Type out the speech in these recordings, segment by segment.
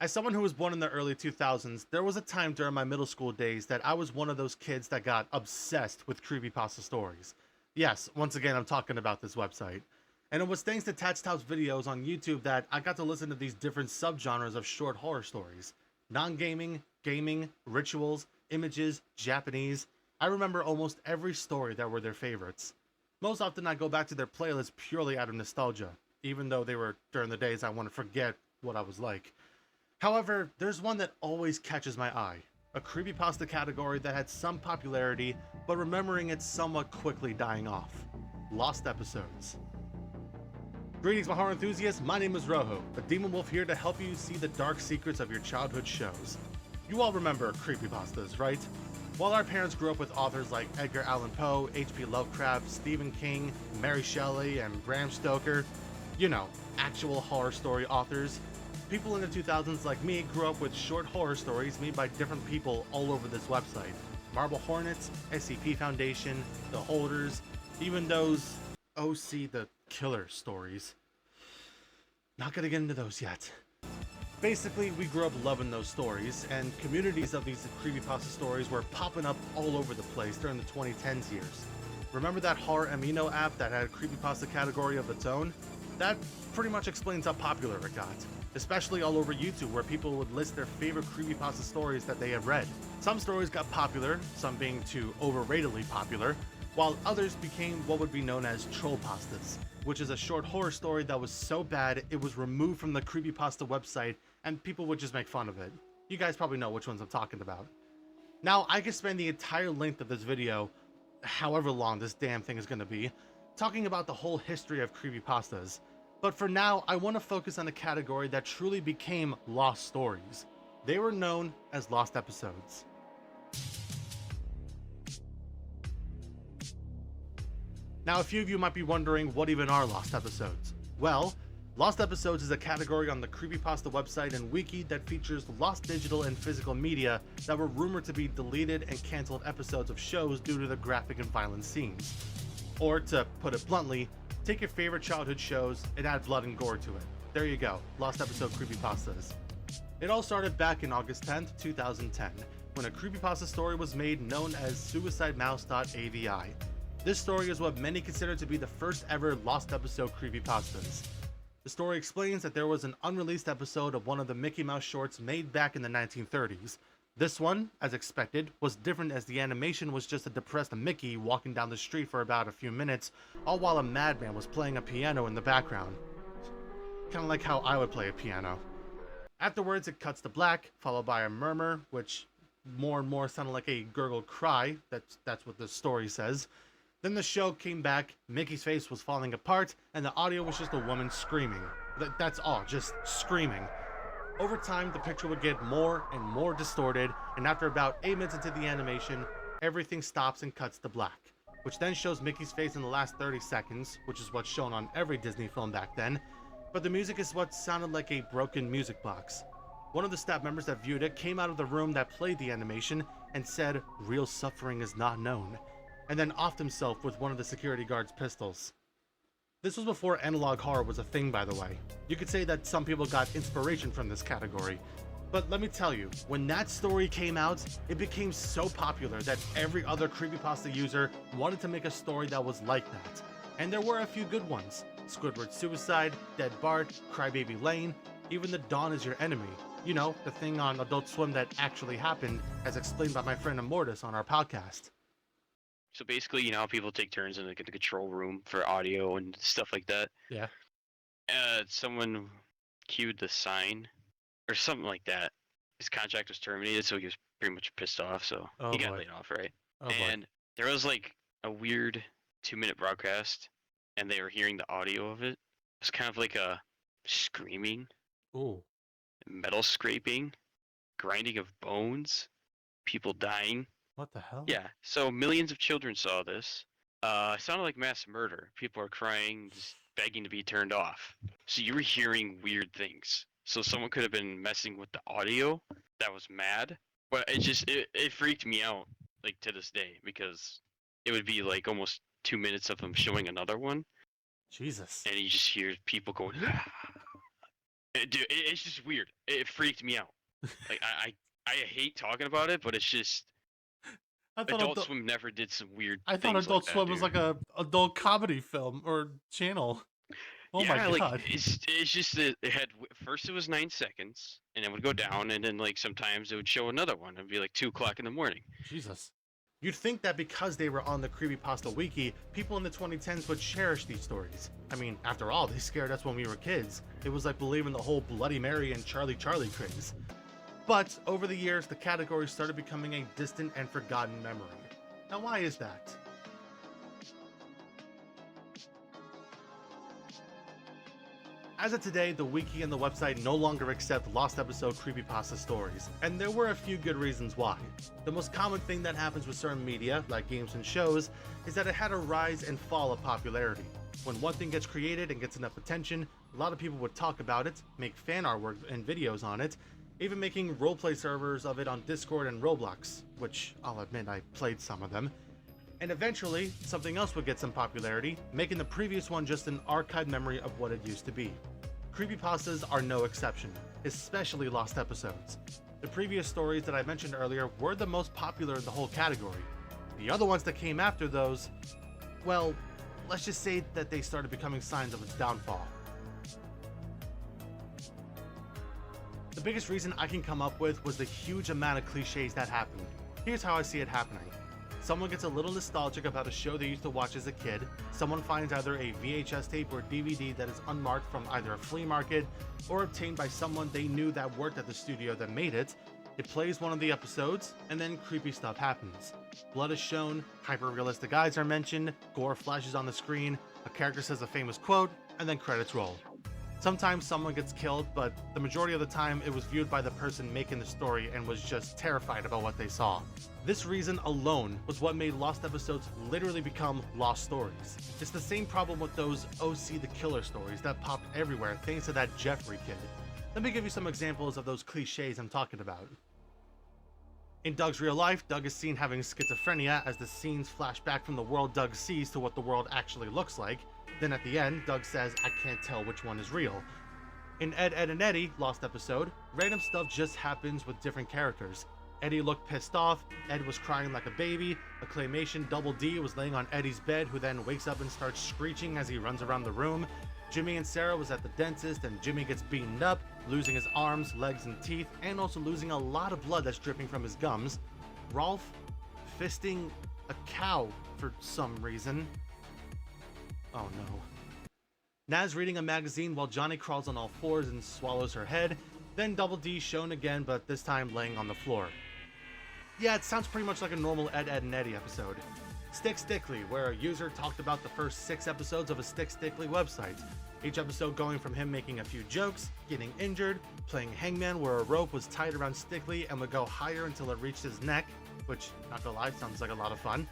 As someone who was born in the early 2000s, there was a time during my middle school days that I was one of those kids that got obsessed with creepypasta stories. Yes, once again, I'm talking about this website. And it was thanks to Tatstout's videos on YouTube that I got to listen to these different subgenres of short horror stories. Non-gaming, gaming, rituals, images, Japanese. I remember almost every story that were their favorites. Most often I go back to their playlists purely out of nostalgia, even though they were during the days I want to forget what I was like. However, there's one that always catches my eye. A creepypasta category that had some popularity, but remembering it somewhat quickly dying off. Lost episodes. Greetings, my horror enthusiasts. My name is Rojo, a demon wolf here to help you see the dark secrets of your childhood shows. You all remember creepypastas, right? While our parents grew up with authors like Edgar Allan Poe, H.P. Lovecraft, Stephen King, Mary Shelley, and Bram Stoker, you know, actual horror story authors, people in the 2000s like me grew up with short horror stories made by different people all over this website. Marble Hornets, SCP Foundation, The Holders, even those OC the Killer stories. Not gonna get into those yet. Basically, we grew up loving those stories, and communities of these creepypasta stories were popping up all over the place during the 2010s years. Remember that horror amino app that had a creepypasta category of its own? That pretty much explains how popular it got. Especially all over YouTube, where people would list their favorite creepypasta stories that they have read. Some stories got popular, some being too overratedly popular, while others became what would be known as trollpastas, which is a short horror story that was so bad it was removed from the creepypasta website and people would just make fun of it. You guys probably know which ones I'm talking about. Now, I could spend the entire length of this video, however long this damn thing is going to be, talking about the whole history of creepypastas. But for now, I want to focus on a category that truly became lost stories. They were known as lost episodes. Now, a few of you might be wondering what even are lost episodes. Well, lost episodes is a category on the Creepypasta website and wiki that features lost digital and physical media that were rumored to be deleted and canceled episodes of shows due to the graphic and violent scenes. Or, to put it bluntly, take your favorite childhood shows and add blood and gore to it. There you go, lost episode creepypastas. It all started back in August 10th, 2010, when a creepypasta story was made known as suicidemouse.avi. This story is what many consider to be the first ever lost episode creepypastas. The story explains that there was an unreleased episode of one of the Mickey Mouse shorts made back in the 1930s. This one, as expected, was different as the animation was just a depressed Mickey walking down the street for about a few minutes, all while a madman was playing a piano in the background. Kinda like how I would play a piano. Afterwards, it cuts to black, followed by a murmur, which more and more sounded like a gurgled cry. That's what the story says. Then the show came back, Mickey's face was falling apart, and the audio was just a woman screaming. That's all, just screaming. Over time, the picture would get more and more distorted, and after about 8 minutes into the animation, everything stops and cuts to black, which then shows Mickey's face in the last 30 seconds, which is what's shown on every Disney film back then, but the music is what sounded like a broken music box. One of the staff members that viewed it came out of the room that played the animation and said, "Real suffering is not known," and then offed himself with one of the security guard's pistols. This was before analog horror was a thing, by the way. You could say that some people got inspiration from this category. But let me tell you, when that story came out, it became so popular that every other creepypasta user wanted to make a story that was like that. And there were a few good ones. Squidward Suicide, Dead Bart, Crybaby Lane, even The Dawn is Your Enemy. You know, the thing on Adult Swim that actually happened, as explained by my friend Immortus on our podcast. So basically, you know how people take turns in the control room for audio and stuff like that? Yeah. Someone cued the sign or something like that. His contract was terminated, so he was pretty much pissed off, so Oh he got boy. laid off, right? Oh boy. And there was like a weird 2-minute broadcast, and they were hearing the audio of it. It was kind of like a screaming, Ooh. metal scraping, grinding of bones, people dying. What the hell? Yeah, so millions of children saw this. It sounded like mass murder. People are crying, just begging to be turned off. So you were hearing weird things. So someone could have been messing with the audio that was mad. But it freaked me out, like, to this day, because it would be like almost 2 minutes of them showing another one, Jesus. and you just hear people going, Dude, it's just weird. It freaked me out. Like I hate talking about it, but it's just I thought Adult adult, Swim never did some weird I thought things like Adult that, Swim was dude. like a adult comedy film or channel. Oh my Yeah, like god. it's just that it had first it was 9 seconds, and it would go down, and then like sometimes it would show another one. It'd be like 2 o'clock in the morning. Jesus. You'd think that because they were on the Creepypasta wiki, people in the 2010s would cherish these stories. I mean, after all, they scared us when we were kids. It was like believing the whole Bloody Mary and Charlie Charlie craze. But over the years, the category started becoming a distant and forgotten memory. Now, why is that? As of today, the wiki and the website no longer accept lost episode creepypasta stories, and there were a few good reasons why. The most common thing that happens with certain media, like games and shows, is that it had a rise and fall of popularity. When one thing gets created and gets enough attention, a lot of people would talk about it, make fan artwork and videos on it, even making roleplay servers of it on Discord and Roblox, which I'll admit I played some of them. And eventually, something else would get some popularity, making the previous one just an archived memory of what it used to be. Creepypastas are no exception, especially lost episodes. The previous stories that I mentioned earlier were the most popular in the whole category. The other ones that came after those, well, let's just say that they started becoming signs of its downfall. The biggest reason I can come up with was the huge amount of cliches that happened. Here's how I see it happening. Someone gets a little nostalgic about a show they used to watch as a kid, someone finds either a VHS tape or DVD that is unmarked from either a flea market or obtained by someone they knew that worked at the studio that made it. It plays one of the episodes, and then creepy stuff happens. Blood is shown, hyper-realistic eyes are mentioned, gore flashes on the screen, a character says a famous quote, and then credits roll. Sometimes someone gets killed, but the majority of the time it was viewed by the person making the story and was just terrified about what they saw. This reason alone was what made lost episodes literally become lost stories. It's the same problem with those O.C. the Killer stories that popped everywhere thanks to that Jeffrey kid. Let me give you some examples of those cliches I'm talking about. In Doug's real life, Doug is seen having schizophrenia as the scenes flash back from the world Doug sees to what the world actually looks like. Then at the end, Doug says, "I can't tell which one is real." In Ed, Edd and Eddy, lost episode, random stuff just happens with different characters. Eddie looked pissed off, Ed was crying like a baby, a claymation Double D was laying on Eddie's bed who then wakes up and starts screeching as he runs around the room. Jimmy and Sarah was at the dentist and Jimmy gets beaten up, losing his arms, legs, and teeth, and also losing a lot of blood that's dripping from his gums. Rolf fisting a cow for some reason. Oh no. Naz reading a magazine while Johnny crawls on all fours and swallows her head, then Double D shown again but this time laying on the floor. Yeah, it sounds pretty much like a normal Ed, Edd and Eddy episode. Stick Stickly, where a user talked about the first 6 episodes of a Stick Stickly website, each episode going from him making a few jokes, getting injured, playing hangman where a rope was tied around Stickly and would go higher until it reached his neck, which, not gonna lie, sounds like a lot of fun.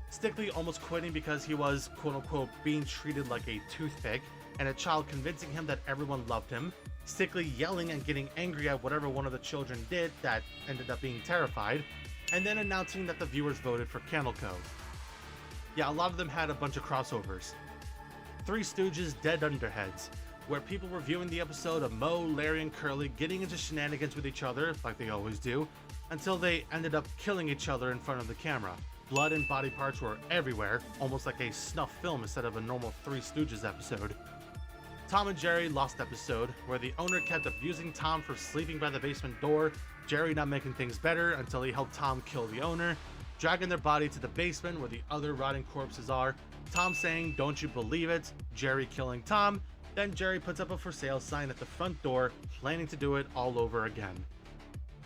Stickly almost quitting because he was, quote-unquote, being treated like a toothpick, and a child convincing him that everyone loved him. Stickly yelling and getting angry at whatever one of the children did that ended up being terrified, and then announcing that the viewers voted for Candle Co. Yeah, a lot of them had a bunch of crossovers. Three Stooges Dead Underheads, where people were viewing the episode of Moe, Larry, and Curly getting into shenanigans with each other, like they always do, until they ended up killing each other in front of the camera. Blood and body parts were everywhere, almost like a snuff film instead of a normal Three Stooges episode. Tom and Jerry lost episode, where the owner kept abusing Tom for sleeping by the basement door, Jerry not making things better until he helped Tom kill the owner, dragging their body to the basement where the other rotting corpses are, Tom saying, "Don't you believe it?" Jerry killing Tom, then Jerry puts up a for sale sign at the front door, planning to do it all over again.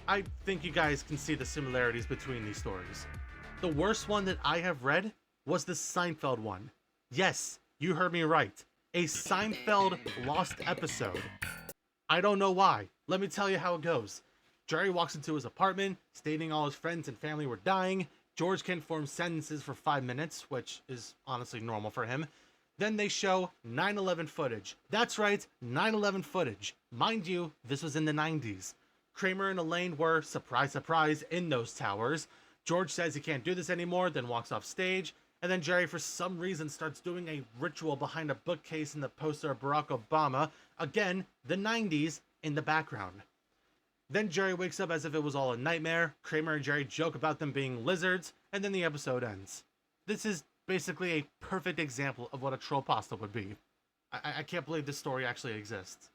I think you guys can see the similarities between these stories. The worst one that I have read was the Seinfeld one. Yes, you heard me right. A Seinfeld lost episode. I don't know why. Let me tell you how it goes. Jerry walks into his apartment, stating all his friends and family were dying. George can form sentences for 5 minutes, which is honestly normal for him. Then they show 9/11 footage. That's right, 9/11 footage. Mind you, this was in the 90s. Kramer and Elaine were, surprise, surprise, in those towers. George says he can't do this anymore, then walks off stage. And then Jerry, for some reason, starts doing a ritual behind a bookcase in the poster of Barack Obama, again, the 90s, in the background. Then Jerry wakes up as if it was all a nightmare, Kramer and Jerry joke about them being lizards, and then the episode ends. This is basically a perfect example of what a troll pasta would be. I can't believe this story actually exists.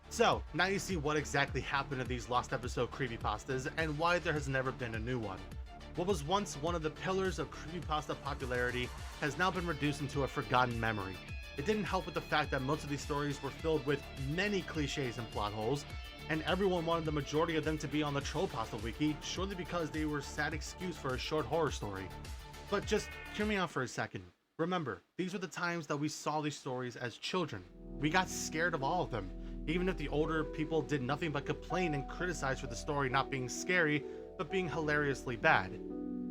So, now you see what exactly happened to these lost episode creepypastas and why there has never been a new one. What was once one of the pillars of creepypasta popularity has now been reduced into a forgotten memory. It didn't help with the fact that most of these stories were filled with many cliches and plot holes, and everyone wanted the majority of them to be on the Trollpasta wiki, surely because they were a sad excuse for a short horror story. But just hear me out for a second. Remember, these were the times that we saw these stories as children. We got scared of all of them, even if the older people did nothing but complain and criticize for the story not being scary, but being hilariously bad.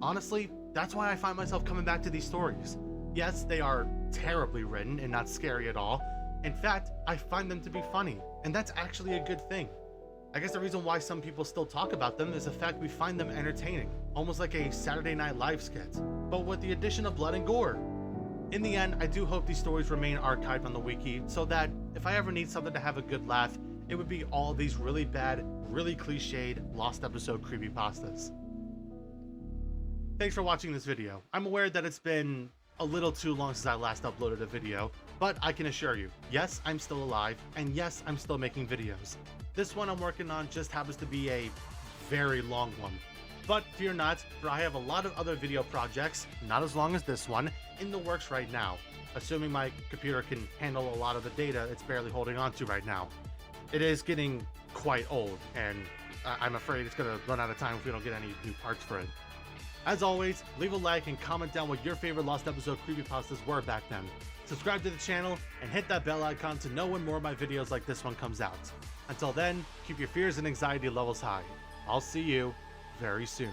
Honestly, that's why I find myself coming back to these stories. Yes, they are terribly written and not scary at all. In fact, I find them to be funny, and that's actually a good thing. I guess the reason why some people still talk about them is the fact we find them entertaining, almost like a Saturday Night Live skit, but with the addition of blood and gore. In the end, I do hope these stories remain archived on the wiki so that if I ever need something to have a good laugh, it would be all these really bad, really cliched, lost episode creepypastas. Thanks for watching this video. I'm aware that it's been a little too long since I last uploaded a video, but I can assure you, yes, I'm still alive, and yes, I'm still making videos. This one I'm working on just happens to be a very long one. But fear not, for I have a lot of other video projects, not as long as this one, in the works right now, assuming my computer can handle a lot of the data it's barely holding on to right now. It is getting quite old, and I'm afraid it's going to run out of time if we don't get any new parts for it. As always, leave a like and comment down what your favorite lost episode creepypastas were back then. Subscribe to the channel and hit that bell icon to know when more of my videos like this one comes out. Until then, keep your fears and anxiety levels high. I'll see you very soon.